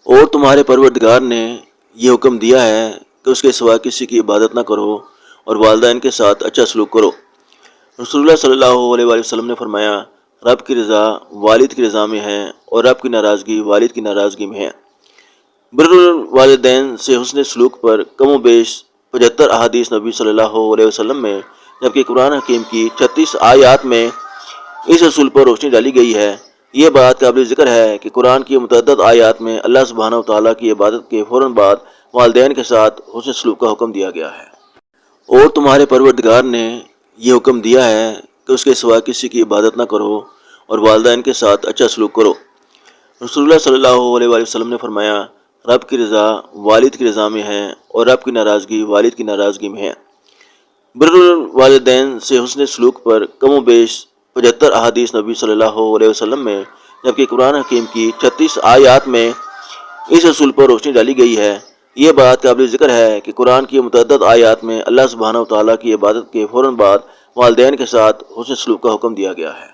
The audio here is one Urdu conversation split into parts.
اور تمہارے پروردگار نے یہ حکم دیا ہے کہ اس کے سوا کسی کی عبادت نہ کرو اور والدین کے ساتھ اچھا سلوک کرو۔ رسول اللہ صلی اللہ علیہ وآلہ وسلم نے فرمایا، رب کی رضا والد کی رضا میں ہے اور رب کی ناراضگی والد کی ناراضگی میں ہے۔ بر الوالدین سے حسن سلوک پر کم و بیش 75 احادیث نبی صلی اللہ علیہ وسلم میں، جبکہ قرآن حکیم کی 36 آیات میں اس اصول پر روشنی ڈالی گئی ہے۔ یہ بات قابل ذکر ہے کہ قرآن کی متعدد آیات میں اللہ سبحانہ و تعالیٰ کی عبادت کے فوراً بعد والدین کے ساتھ حسن سلوک کا حکم دیا گیا ہے۔ اور تمہارے پروردگار نے یہ حکم دیا ہے کہ اس کے سوا کسی کی عبادت نہ کرو اور والدین کے ساتھ اچھا سلوک کرو۔ رسول اللہ صلی اللہ علیہ وآلہ وسلم نے فرمایا، رب کی رضا والد کی رضا میں ہے اور رب کی ناراضگی والد کی ناراضگی میں ہے۔ بر الوالدین سے حسن سلوک پر کم و بیش 75 احادیث نبی صلی اللہ علیہ وسلم میں، جبکہ قرآن حکیم کی 36 آیات میں اس اصول پر روشنی ڈالی گئی ہے۔ یہ بات قابل ذکر ہے کہ قرآن کی متعدد آیات میں اللہ سبحانہ و تعالیٰ کی عبادت کے فوراً بعد والدین کے ساتھ حسن سلوک کا حکم دیا گیا ہے۔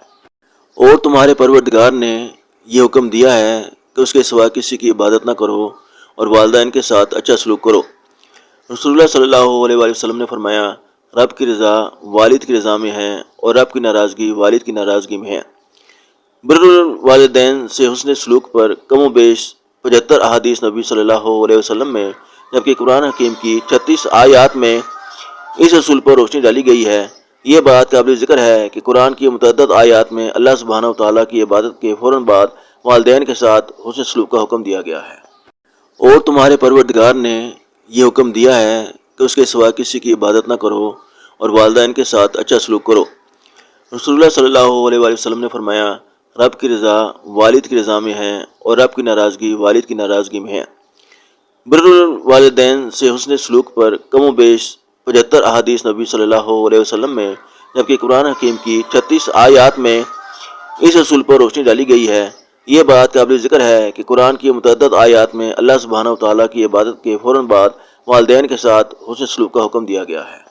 اور تمہارے پروردگار نے یہ حکم دیا ہے کہ اس کے سوا کسی کی عبادت نہ کرو اور والدین کے ساتھ اچھا سلوک کرو۔ رسول اللہ صلی اللہ علیہ وآلہ وسلم نے فرمایا، رب کی رضا والد کی رضا میں ہے اور رب کی ناراضگی والد کی ناراضگی میں ہے۔ بر الوالدین سے حسن سلوک پر کم و بیش 75 احادیث نبی صلی اللہ علیہ وسلم میں، جبکہ قرآن حکیم کی 36 آیات میں اس اصول پر روشنی ڈالی گئی ہے۔ یہ بات قابل ذکر ہے کہ قرآن کی متعدد آیات میں اللہ سبحانہ و تعالیٰ کی عبادت کے فوراً بعد والدین کے ساتھ حسن سلوک کا حکم دیا گیا ہے۔ اور تمہارے پروردگار نے یہ حکم دیا ہے کہ اس کے سوا کسی کی عبادت نہ کرو اور والدین کے ساتھ اچھا سلوک کرو۔ رسول اللہ صلی اللہ علیہ وآلہ وسلم نے فرمایا، رب کی رضا والد کی رضا میں ہے اور رب کی ناراضگی والد کی ناراضگی میں ہے۔ بر الوالدین سے حسن سلوک پر کم و بیش 75 احادیث نبی صلی اللہ علیہ وسلم میں، جبکہ قرآن حکیم کی 36 آیات میں اس اصول پر روشنی ڈالی گئی ہے۔ یہ بات قابل ذکر ہے کہ قرآن کی متعدد آیات میں اللہ سبحانہ و تعالیٰ کی عبادت کے فوراً بعد والدین کے ساتھ حسن سلوک کا حکم دیا گیا ہے۔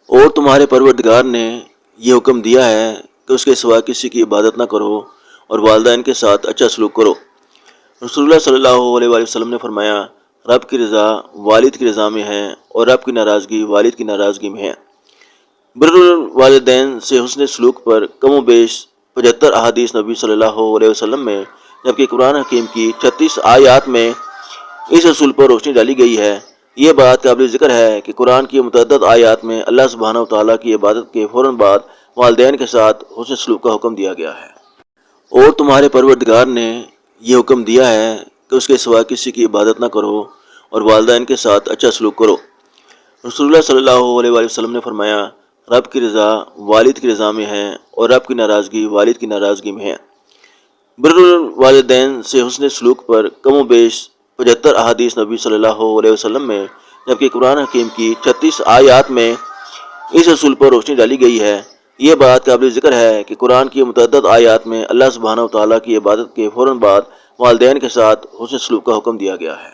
اور تمہارے پروردگار نے یہ حکم دیا ہے کہ اس کے سوا کسی کی عبادت نہ کرو اور والدین کے ساتھ اچھا سلوک کرو۔ رسول اللہ صلی اللہ علیہ وآلہ وسلم نے فرمایا، رب کی رضا والد کی رضا میں ہے اور رب کی ناراضگی والد کی ناراضگی میں ہے۔ بر الوالدین سے حسن سلوک پر کم و بیش 75 احادیث نبی صلی اللہ علیہ وسلم میں، جبکہ قرآن حکیم کی 36 آیات میں اس اصول پر روشنی ڈالی گئی ہے۔ یہ بات قابل ذکر ہے کہ قرآن کی متعدد آیات میں اللہ سبحانہ و تعالیٰ کی عبادت کے فوراً بعد والدین کے ساتھ حسن سلوک کا حکم دیا گیا ہے۔ اور تمہارے پروردگار نے یہ حکم دیا ہے کہ اس کے سوا کسی کی عبادت نہ کرو اور والدین کے ساتھ اچھا سلوک کرو۔ رسول اللہ صلی اللہ علیہ وآلہ وسلم نے فرمایا، رب کی رضا والد کی رضا میں ہے اور رب کی ناراضگی والد کی ناراضگی میں ہے۔ بر الوالدین سے حسن سلوک پر کم و بیش 75 احادیث نبی صلی اللہ علیہ وسلم میں، جبکہ قرآن حکیم کی 36 آیات میں اس اصول پر روشنی ڈالی گئی ہے۔ یہ بات قابل ذکر ہے کہ قرآن کی متعدد آیات میں اللہ سبحانہ و تعالیٰ کی عبادت کے فوراً بعد والدین کے ساتھ حسن سلوک کا حکم دیا گیا ہے۔